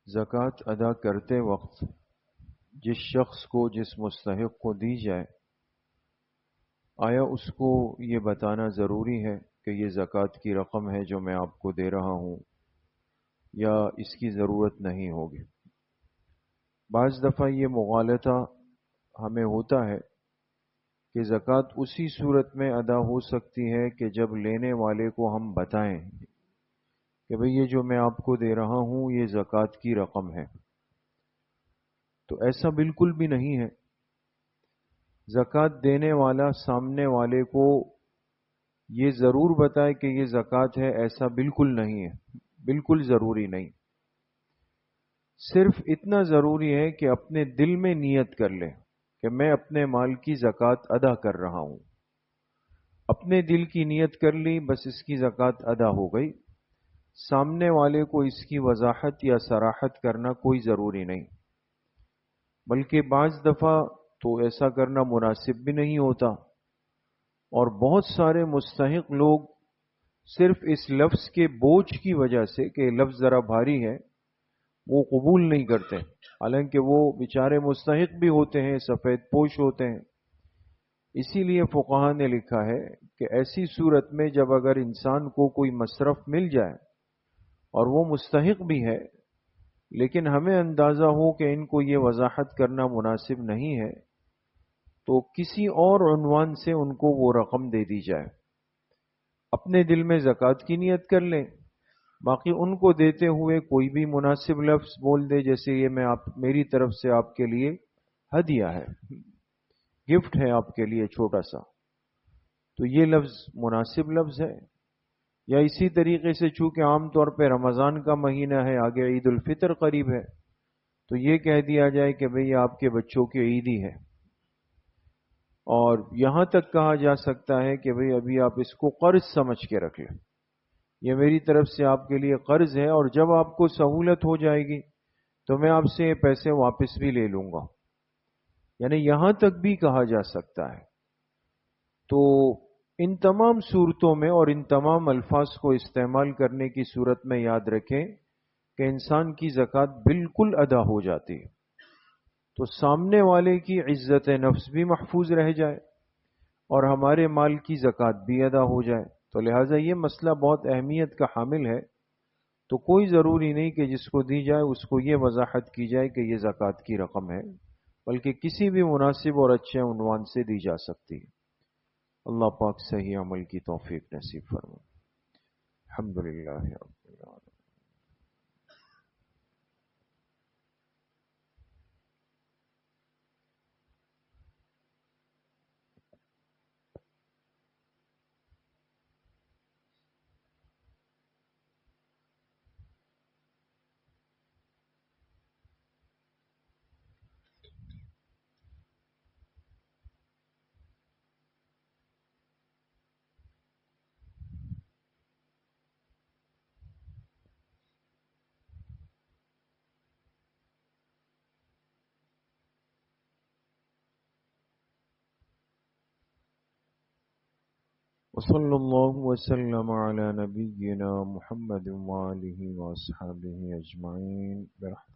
زکوٰۃ ادا کرتے وقت جس شخص کو جس مستحق کو دی جائے، آیا اس کو یہ بتانا ضروری ہے کہ یہ زکوٰۃ کی رقم ہے جو میں آپ کو دے رہا ہوں، یا اس کی ضرورت نہیں ہوگی؟ بعض دفعہ یہ مغالطہ ہمیں ہوتا ہے کہ زکوٰۃ اسی صورت میں ادا ہو سکتی ہے کہ جب لینے والے کو ہم بتائیں کہ بھئی یہ جو میں آپ کو دے رہا ہوں یہ زکوٰۃ کی رقم ہے۔ تو ایسا بالکل بھی نہیں ہے۔ زکوٰۃ دینے والا سامنے والے کو یہ ضرور بتائے کہ یہ زکوٰۃ ہے، ایسا بالکل نہیں ہے، بالکل ضروری نہیں۔ صرف اتنا ضروری ہے کہ اپنے دل میں نیت کر لے کہ میں اپنے مال کی زکوٰۃ ادا کر رہا ہوں۔ اپنے دل کی نیت کر لی، بس اس کی زکوٰۃ ادا ہو گئی۔ سامنے والے کو اس کی وضاحت یا صراحت کرنا کوئی ضروری نہیں، بلکہ بعض دفعہ تو ایسا کرنا مناسب بھی نہیں ہوتا، اور بہت سارے مستحق لوگ صرف اس لفظ کے بوجھ کی وجہ سے کہ لفظ ذرا بھاری ہے وہ قبول نہیں کرتے، حالانکہ وہ بیچارے مستحق بھی ہوتے ہیں، سفید پوش ہوتے ہیں۔ اسی لیے فقہا نے لکھا ہے کہ ایسی صورت میں جب اگر انسان کو کوئی مصرف مل جائے اور وہ مستحق بھی ہے، لیکن ہمیں اندازہ ہو کہ ان کو یہ وضاحت کرنا مناسب نہیں ہے، تو کسی اور عنوان سے ان کو وہ رقم دے دی جائے۔ اپنے دل میں زکوٰۃ کی نیت کر لیں، باقی ان کو دیتے ہوئے کوئی بھی مناسب لفظ بول دے، جیسے یہ میں میری طرف سے آپ کے لیے ہدیہ ہے، گفٹ ہے آپ کے لیے چھوٹا سا، تو یہ لفظ مناسب لفظ ہے۔ یا اسی طریقے سے چونکہ عام طور پہ رمضان کا مہینہ ہے، آگے عید الفطر قریب ہے، تو یہ کہہ دیا جائے کہ بھئی آپ کے بچوں کی عیدی ہے، اور یہاں تک کہا جا سکتا ہے کہ بھئی ابھی آپ اس کو قرض سمجھ کے رکھ لیں، یہ میری طرف سے آپ کے لیے قرض ہے، اور جب آپ کو سہولت ہو جائے گی تو میں آپ سے یہ پیسے واپس بھی لے لوں گا، یعنی یہاں تک بھی کہا جا سکتا ہے۔ تو ان تمام صورتوں میں اور ان تمام الفاظ کو استعمال کرنے کی صورت میں یاد رکھیں کہ انسان کی زکوٰۃ بالکل ادا ہو جاتی ہے، تو سامنے والے کی عزت نفس بھی محفوظ رہ جائے اور ہمارے مال کی زکوٰۃ بھی ادا ہو جائے۔ تو لہٰذا یہ مسئلہ بہت اہمیت کا حامل ہے، تو کوئی ضروری نہیں کہ جس کو دی جائے اس کو یہ وضاحت کی جائے کہ یہ زکوٰۃ کی رقم ہے، بلکہ کسی بھی مناسب اور اچھے عنوان سے دی جا سکتی ہے۔ اللہ پاک صحیح عمل کی توفیق نصیب فرمائے۔ الحمدللہ رب العالمین۔ وصلی اللہ وسلم علی نبینا محمد وآلہ وصحبہ اجمعین برحمتہ۔